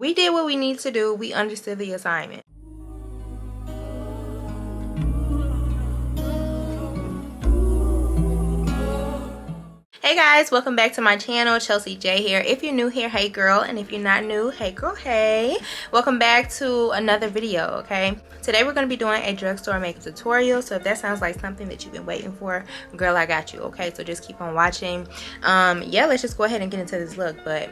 We did what we need to do. We understood the assignment. Hey guys, welcome back to my channel. Chelsiejayy here. If you're new here, hey girl, and if you're not new, hey girl, hey. Welcome back to another video, okay? Today we're going to be doing a drugstore makeup tutorial, so if that sounds like something that you've been waiting for, girl, I got you, okay? So just keep on watching. Yeah, let's just go ahead and get into this look, but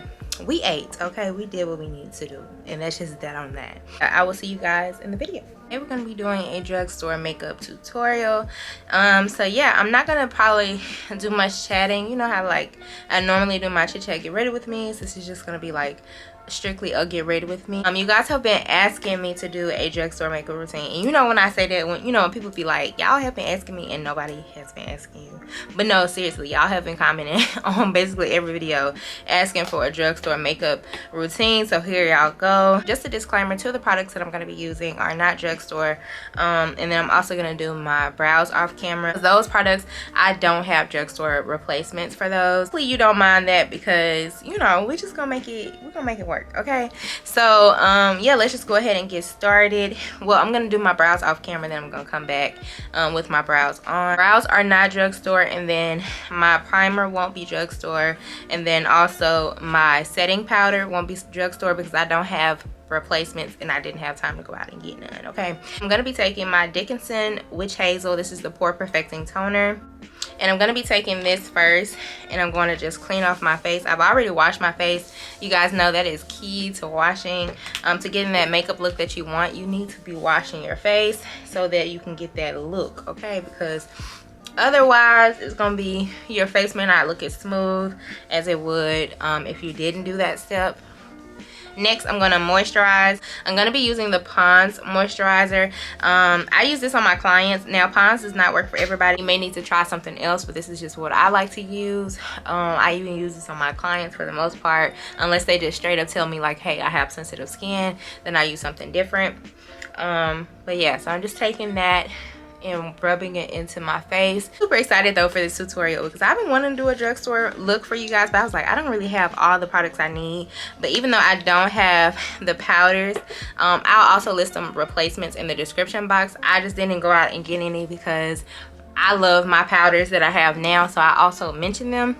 we ate, okay? We did what we needed to do, and that's just that on that. I will see you guys in the video. Today we're going to be doing a drugstore makeup tutorial. So yeah, I'm not going to probably do much chatting. You know how like I normally do my chit chat get ready with me, so this is just going to be like strictly a get ready with me. You guys have been asking me to do a drugstore makeup routine, and you know when I say that, when when people be like, y'all have been asking me and nobody has been asking you, but no, seriously, y'all have been commenting on basically every video asking for a drugstore makeup routine. So here y'all go. Just a disclaimer, two of the products that I'm going to be using are not drugstore, and then I'm also going to do my brows off camera. Those products, I don't have drugstore replacements for those. Hopefully you don't mind that, because we're just gonna make it work. Okay, so yeah, let's just go ahead and get started. Well, I'm gonna do my brows off camera, then I'm gonna come back with my brows on. Brows are not drugstore, and then my primer won't be drugstore, and then also my setting powder won't be drugstore because I don't have replacements and I didn't have time to go out and get none. Okay, I'm gonna be taking my Dickinson Witch Hazel. This is the Pore Perfecting Toner, and I'm going to be taking this first, and I'm going to just clean off my face. I've already washed my face. You guys know that is key to washing. To getting that makeup look that you want, you need to be washing your face so that you can get that look, okay? Because otherwise it's going to be, your face may not look as smooth as it would if you didn't do that step. Next, I'm going to moisturize. I'm going to be using the Pond's moisturizer. I use this on my clients. Now, Pond's does not work for everybody. You may need to try something else, but this is just what I like to use. I even use this on my clients for the most part, unless they just straight up tell me like, hey, I have sensitive skin, then I use something different. But yeah, so I'm just taking that and rubbing it into my face. Super excited though for this tutorial because I've been wanting to do a drugstore look for you guys, but I was like, I don't really have all the products I need. But even though I don't have the powders, I'll also list some replacements in the description box. I just didn't go out and get any because I love my powders that I have now, so I also mentioned them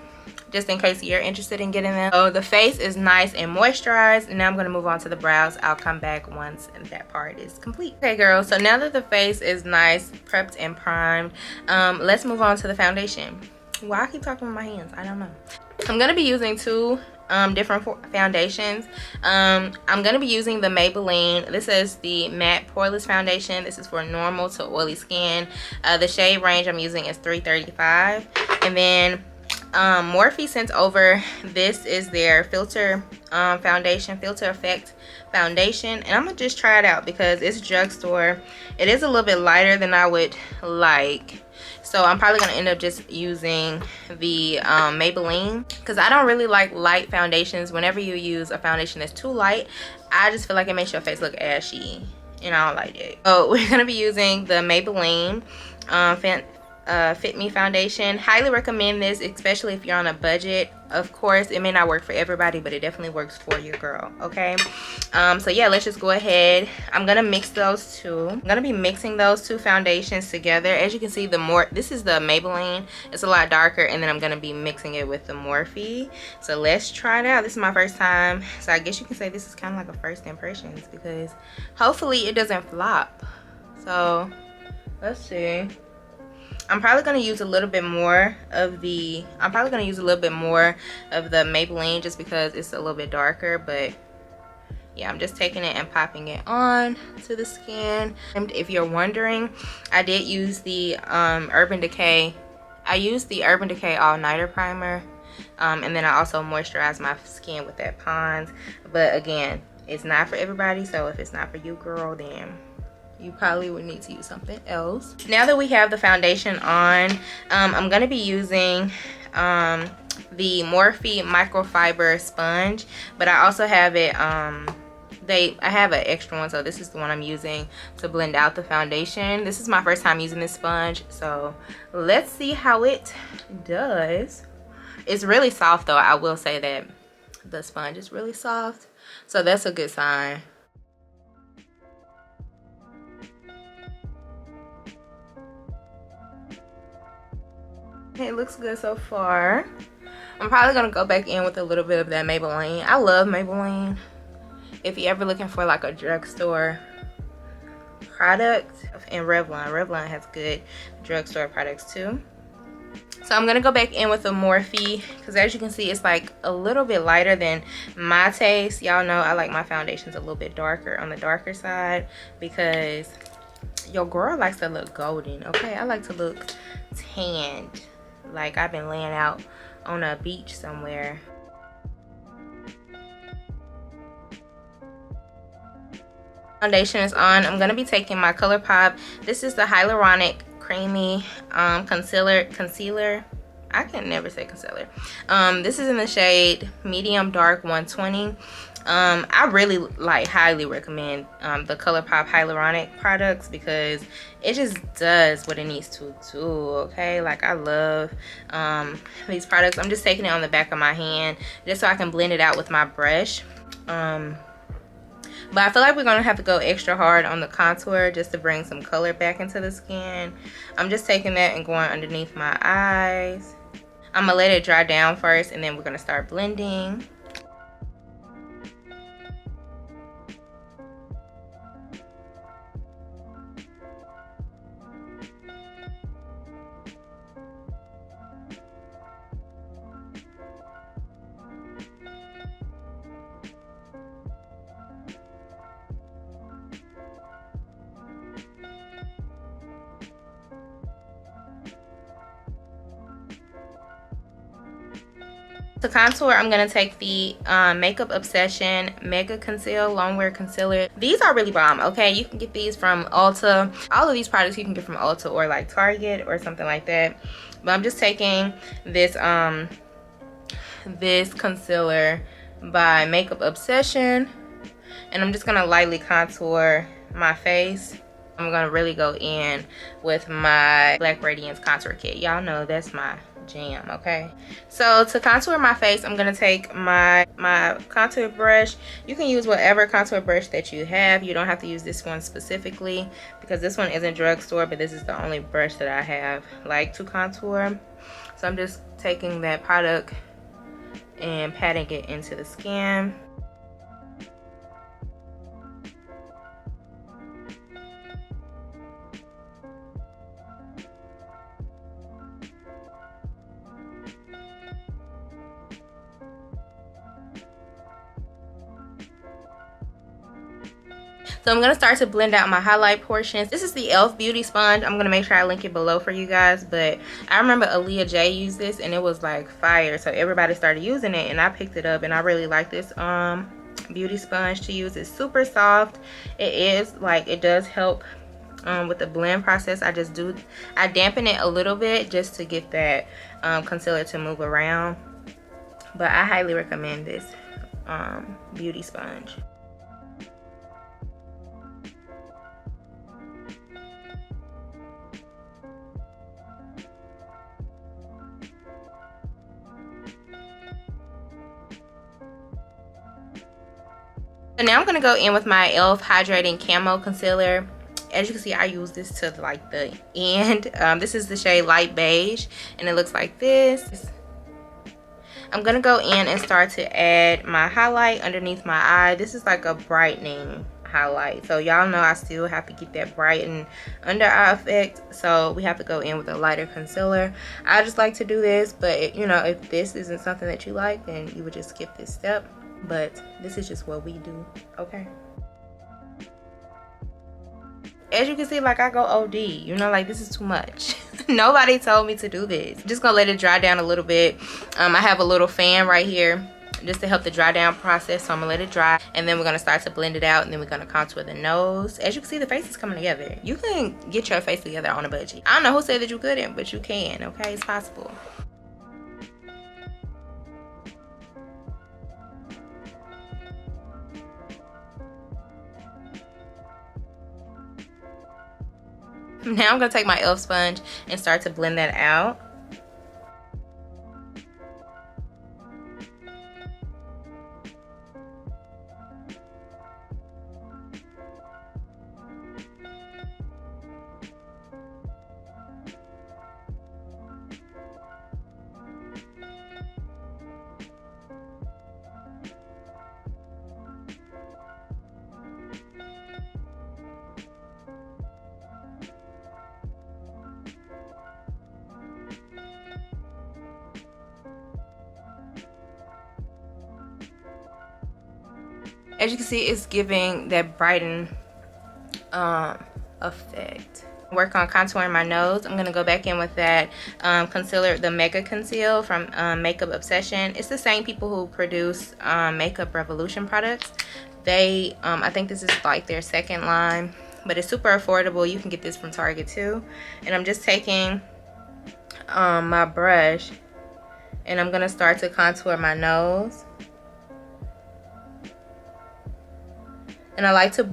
just in case you're interested in getting them. So the face is nice and moisturized, and now I'm going to move on to the brows. I'll come back once that part is complete. Okay girls, so now that the face is nice, prepped and primed, let's move on to the foundation. Why I keep talking with my hands, I don't know. I'm going to be using two different foundations. I'm going to be using the Maybelline. This is the matte poreless foundation. This is for normal to oily skin. The shade range I'm using is 335, and then Morphe sent over, this is their filter foundation, filter effect foundation, and I'm gonna just try it out because it's drugstore. It is a little bit lighter than I would like, so I'm probably gonna end up just using the Maybelline because I don't really like light foundations. Whenever you use a foundation that's too light, I just feel like it makes your face look ashy, and I don't like it. So we're gonna be using the Maybelline Fit Me foundation. Highly recommend this, especially if you're on a budget. Of course, it may not work for everybody, but it definitely works for your girl, okay? So yeah, let's just go ahead. I'm gonna mix those two. I'm gonna be mixing those two foundations together. As you can see, this is the Maybelline, it's a lot darker, and then I'm gonna be mixing it with the Morphe. So let's try it out. This is my first time, so I guess you can say this is kind of like a first impressions, because hopefully it doesn't flop. So let's see. I'm probably going to use a little bit more of the Maybelline just because it's a little bit darker. But yeah, I'm just taking it and popping it on to the skin. And if you're wondering, I did use the Urban Decay. I used the Urban Decay All Nighter Primer, and then I also moisturized my skin with that Pond's. But again, it's not for everybody, so if it's not for you, girl, then you probably would need to use something else. Now that we have the foundation on, I'm going to be using the Morphe Microfiber sponge, but I also have it, I have an extra one, so this is the one I'm using to blend out the foundation. This is my first time using this sponge, so let's see how it does. It's really soft though, I will say that the sponge is really soft. So that's a good sign. It looks good so far. I'm probably gonna go back in with a little bit of that Maybelline. I love Maybelline. If you're ever looking for like a drugstore product, and Revlon has good drugstore products too. So I'm gonna go back in with a Morphe, because as you can see, it's like a little bit lighter than my taste. Y'all know I like my foundations a little bit darker, on the darker side, because your girl likes to look golden, okay? I like to look tanned, like I've been laying out on a beach somewhere. Foundation is on. I'm gonna be taking my ColourPop. This is the hyaluronic creamy concealer. I can never say concealer. This is in the shade medium dark 120. I really highly recommend the ColourPop hyaluronic products, because it just does what it needs to do, okay? Like, I love these products. I'm just taking it on the back of my hand just so I can blend it out with my brush. But I feel like we're gonna have to go extra hard on the contour just to bring some color back into the skin. I'm just taking that and going underneath my eyes. I'm gonna let it dry down first, and then we're gonna start blending. To contour, I'm going to take the Makeup Obsession Mega Conceal Longwear Concealer. These are really bomb, okay? You can get these from Ulta. All of these products you can get from Ulta or like Target or something like that. But I'm just taking this this concealer by Makeup Obsession, and I'm just going to lightly contour my face. I'm going to really go in with my Black Radiance contour kit. Y'all know that's my jam, okay? So to contour my face, I'm gonna take my contour brush. You can use whatever contour brush that you have. You don't have to use this one specifically, because this one isn't drugstore, but this is the only brush that I have like to contour. So I'm just taking that product and patting it into the skin. So I'm going to start to blend out my highlight portions. This is the e.l.f. Beauty Sponge. I'm going to make sure I link it below for you guys. But I remember Jayy used this, and it was like fire. So everybody started using it, and I picked it up, and I really like this beauty sponge to use. It's super soft. It is like, it does help with the blend process. I dampen it a little bit just to get that concealer to move around. But I highly recommend this beauty sponge. So now I'm going to go in with my e.l.f. Hydrating Camo Concealer. As you can see, I use this to like the end. This is the shade Light Beige, and it looks like this. I'm going to go in and start to add my highlight underneath my eye. This is like a brightening highlight. So y'all know I still have to get that brightened under eye effect. So we have to go in with a lighter concealer. I just like to do this, but you know, if this isn't something that you like, then you would just skip this step. But this is just what we do, okay? As you can see, like, I go OD, you know, like, this is too much. Nobody told me to do this. I'm just gonna let it dry down a little bit. I have a little fan right here just to help the dry down process, so I'm gonna let it dry, and then we're gonna start to blend it out, and then we're gonna contour the nose. As you can see, the face is coming together. You can get your face together on a budget. I don't know who said that you couldn't, but you can, okay? It's possible. Now I'm going to take my e.l.f. sponge and start to blend that out. As you can see, it's giving that brighten effect. Work on contouring my nose. I'm gonna go back in with that concealer, the Mega Conceal from Makeup Obsession. It's the same people who produce Makeup Revolution products. They I think this is like their second line, but it's super affordable. You can get this from Target too. And I'm just taking my brush and I'm gonna start to contour my nose. And I like to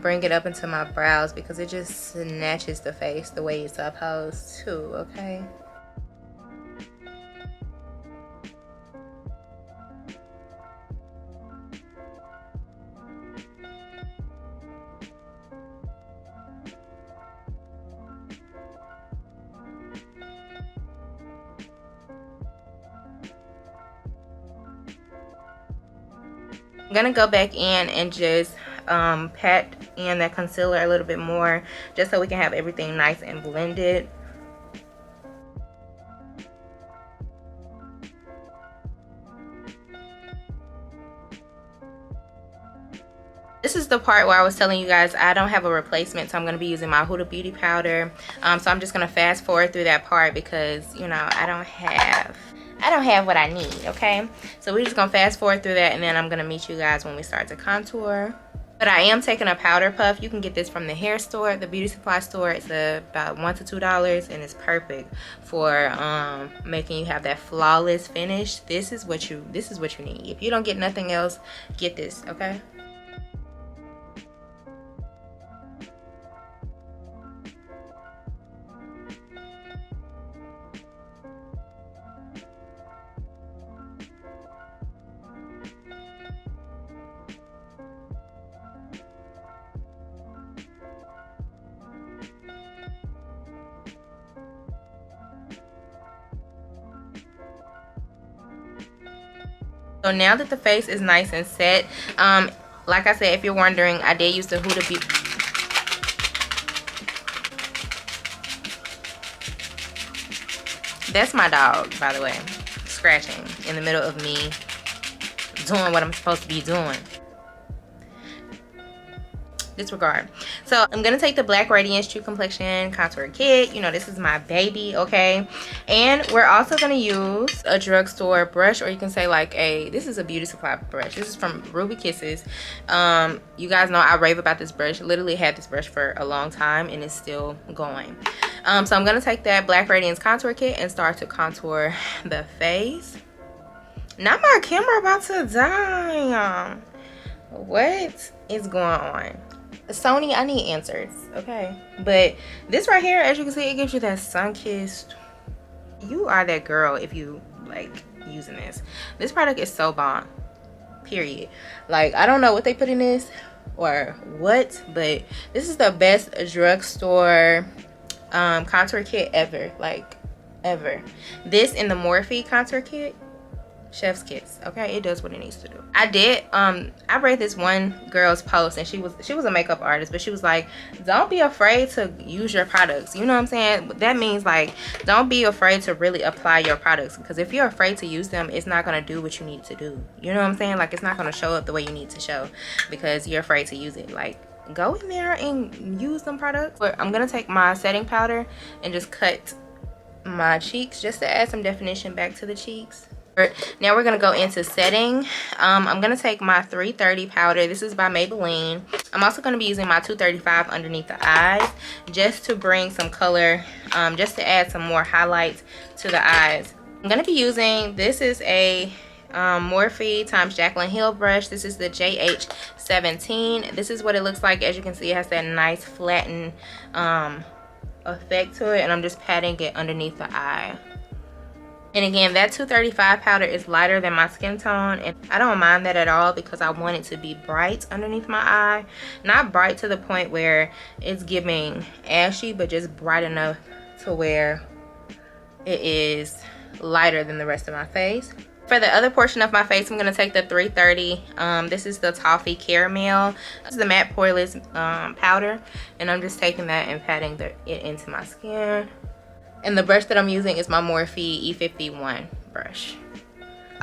bring it up into my brows because it just snatches the face the way it's supposed to, okay? I'm gonna go back in and just pat in that concealer a little bit more just so we can have everything nice and blended. This is the part where I was telling you guys I don't have a replacement, so I'm going to be using my Huda Beauty powder. So I'm just going to fast forward through that part because, you know, I don't have what I need, okay? So we're just going to fast forward through that, and then I'm going to meet you guys when we start to contour. But I am taking a powder puff. You can get this from the hair store, the beauty supply store. It's about $1 to $2, and it's perfect for making you have that flawless finish. This is what you need. If you don't get nothing else, get this, okay? So now that the face is nice and set, like I said, if you're wondering, I did use the Huda Beauty. That's my dog, by the way, scratching in the middle of me doing what I'm supposed to be doing. Disregard. So I'm gonna take the Black Radiance True Complexion Contour Kit. You know, this is my baby, okay? And we're also gonna use a drugstore brush, or you can say like this is a beauty supply brush. This is from Ruby Kisses. You guys know I rave about this brush. Literally had this brush for a long time and it's still going. So I'm gonna take that Black Radiance Contour Kit and start to contour the face. Not my camera about to die. What is going on? Sony, I need answers, okay? But this right here, as you can see, it gives you that sun-kissed. You are that girl if you like using this. This product is so bomb, period. Like, I don't know what they put in this or what, but this is the best drugstore contour kit ever, like ever. This and the Morphe contour kit, chef's kiss, okay? It does what it needs to do. I read this one girl's post, and she was a makeup artist, but she was like, don't be afraid to use your products. You know what I'm saying? That means like, don't be afraid to really apply your products, because if you're afraid to use them, it's not going to do what you need to do. You know what I'm saying? Like, it's not going to show up the way you need to show because you're afraid to use it. Like, go in there and use them products. But I'm gonna take my setting powder and just cut my cheeks just to add some definition back to the cheeks. Now we're gonna go into setting. I'm gonna take my 330 powder. This is by Maybelline. I'm also gonna be using my 235 underneath the eyes just to bring some color, just to add some more highlights to the eyes. I'm gonna be using, this is a Morphe times Jaclyn Hill brush. This is the JH17. This is what it looks like. As you can see, it has that nice flattened effect to it, and I'm just patting it underneath the eye. And again, that 235 powder is lighter than my skin tone, and I don't mind that at all because I want it to be bright underneath my eye. Not bright to the point where it's giving ashy, but just bright enough to where it is lighter than the rest of my face. For the other portion of my face, I'm going to take the 330. This is the Toffee Caramel. This is the matte poreless powder, and I'm just taking that and patting it into my skin. And the brush that I'm using is my Morphe E51 brush.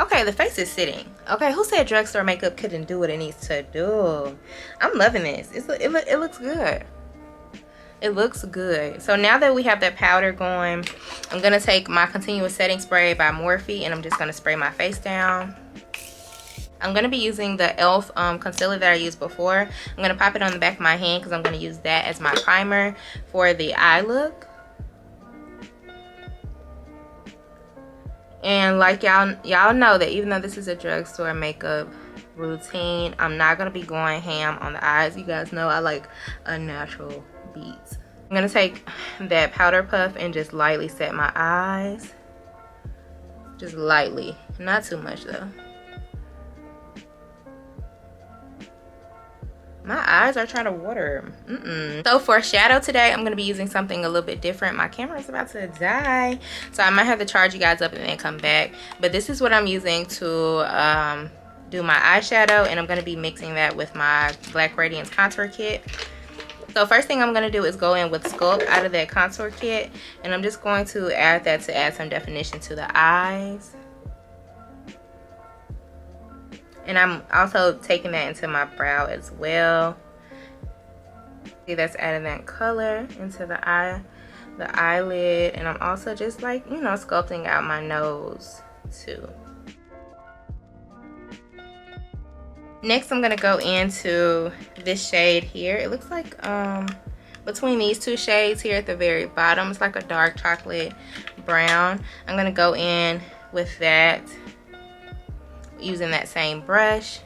Okay, the face is sitting. Okay, who said drugstore makeup couldn't do what it needs to do? I'm loving this. It looks good. It looks good. So now that we have that powder going, I'm gonna take my continuous setting spray by Morphe and I'm just gonna spray my face down. I'm gonna be using the e.l.f. Concealer that I used before. I'm gonna pop it on the back of my hand because I'm gonna use that as my primer for the eye look. And like y'all know that even though this is a drugstore makeup routine, I'm not gonna be going ham on the eyes. You guys know I like a natural beat. I'm gonna take that powder puff and just lightly set my eyes. Just lightly, not too much though. My eyes are trying to water. So for shadow today, I'm going to be using something a little bit different. My camera is about to die, so I might have to charge you guys up and then come back. But this is what I'm using to do my eyeshadow, and I'm going to be mixing that with my Black Radiance contour kit. So first thing I'm going to do is go in with Sculpt out of that contour kit, and I'm just going to add that to add some definition to the eyes. And I'm also taking that into my brow as well. See, that's adding that color into the eyelid. And I'm also just like, you know, sculpting out my nose too. Next, I'm gonna go into this shade here. It looks like between these two shades here at the very bottom, it's like a dark chocolate brown. I'm gonna go in with that, using that same brush.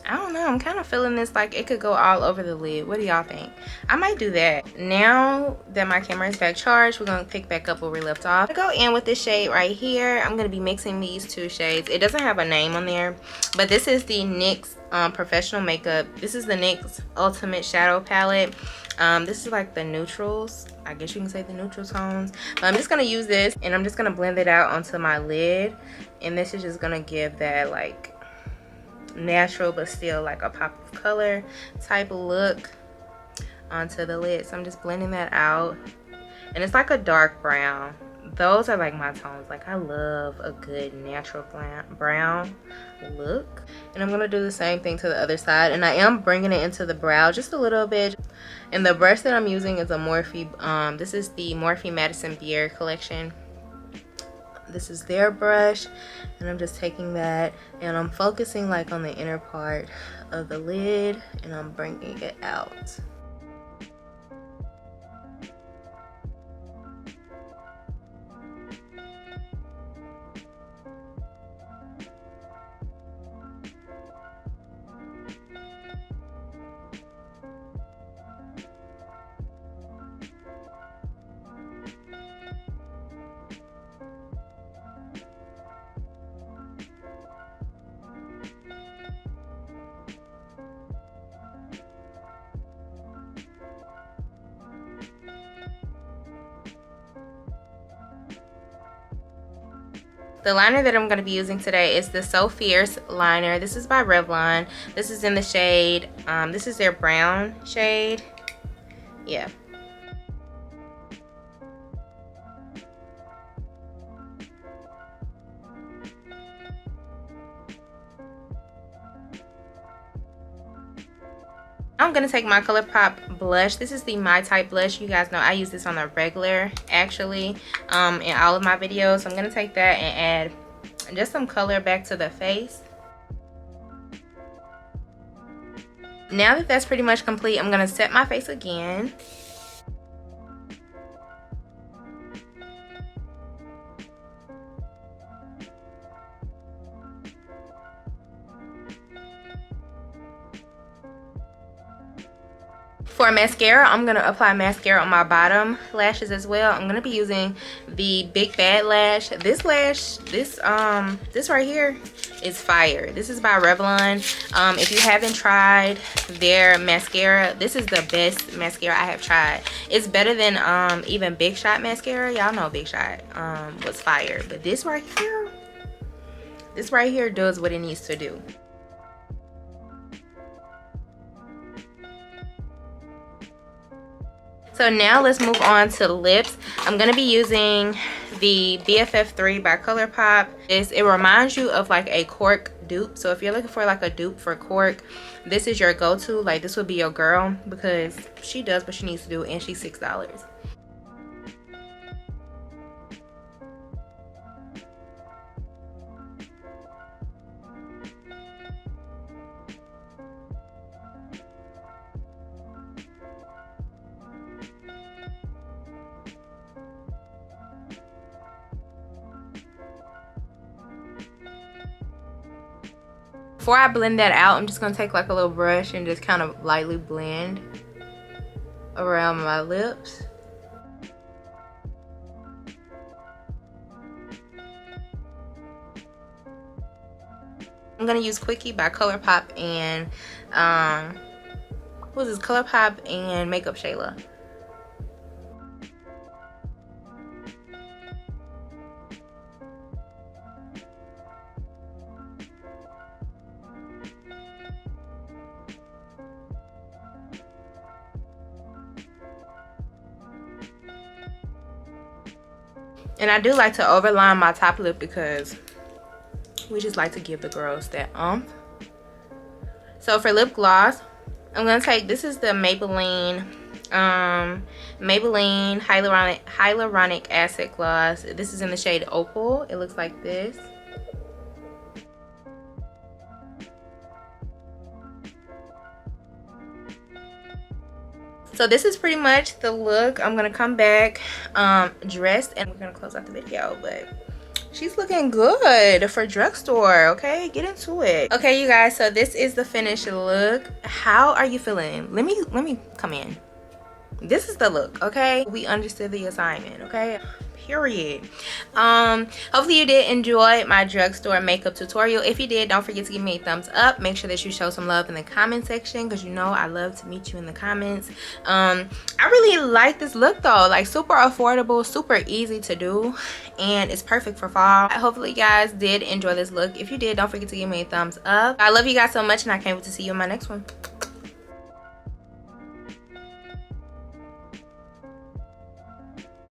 I don't know, I'm kind of feeling this like it could go all over the lid. What do y'all think? I might do that. Now that my camera is back charged, we're going to pick back up where we left off. I go in with this shade right here. I'm going to be mixing these two shades. It doesn't have a name on there, but this is the NYX Professional Makeup. This is the NYX Ultimate Shadow Palette. This is like the neutrals. I guess you can say the neutral tones. But I'm just going to use this and I'm just going to blend it out onto my lid. And this is just going to give that like natural but still like a pop of color type of look onto the lid. So I'm just blending that out, and it's like a dark brown. Those are like my tones. Like I love a good natural brown look. And I'm gonna do the same thing to the other side, and I am bringing it into the brow just a little bit. And the brush that I'm using is a Morphe, this is the Morphe Madison Beer collection. This is their brush, and I'm just taking that and I'm focusing like on the inner part of the lid, and I'm bringing it out. The liner that I'm going to be using today is the So Fierce liner. This is by Revlon. This is in the shade, this is their brown shade. Yeah. I'm going to take my ColourPop blush. This is the My Type blush. You guys know I use this on a regular, actually, in all of my videos. So I'm going to take that and add just some color back to the face. Now that that's pretty much complete, I'm going to set my face again. For mascara, I'm going to apply mascara on my bottom lashes as well. I'm going to be using the Big Bad Lash. This lash, this right here is fire. This is by Revlon. If you haven't tried their mascara, this is the best mascara I have tried. It's better than even Big Shot mascara. Y'all know Big Shot was fire. But this right here does what it needs to do. So now let's move on to lips. I'm gonna be using the BFF3 by ColourPop. It reminds you of like a cork dupe. So if you're looking for like a dupe for cork, this is your go-to. Like this would be your girl because she does what she needs to do and she's $6. Before I blend that out, I'm just gonna take like a little brush and just kind of lightly blend around my lips. I'm gonna use Quickie by ColourPop and what is this? ColourPop and makeupshayla. And I do like to overline my top lip because we just like to give the girls that umph. So for lip gloss, I'm gonna take, this is the Maybelline Hyaluronic Acid Gloss. This is in the shade Opal. It looks like this. So this is pretty much the look. I'm gonna come back dressed and we're gonna close out the video, but she's looking good for drugstore. Okay, get into it. Okay, you guys, so this is the finished look. How are you feeling? Let me come in. This is the look. Okay, we understood the assignment. Okay, period. Hopefully you did enjoy my drugstore makeup tutorial. If you did, don't forget to give me a thumbs up. Make sure that you show some love in the comment section because you know I love to meet you in the comments. I really like this look though, like super affordable, super easy to do, and it's perfect for fall. Hopefully you guys did enjoy this look. If you did, don't forget to give me a thumbs up. I love you guys so much and I can't wait to see you in my next one.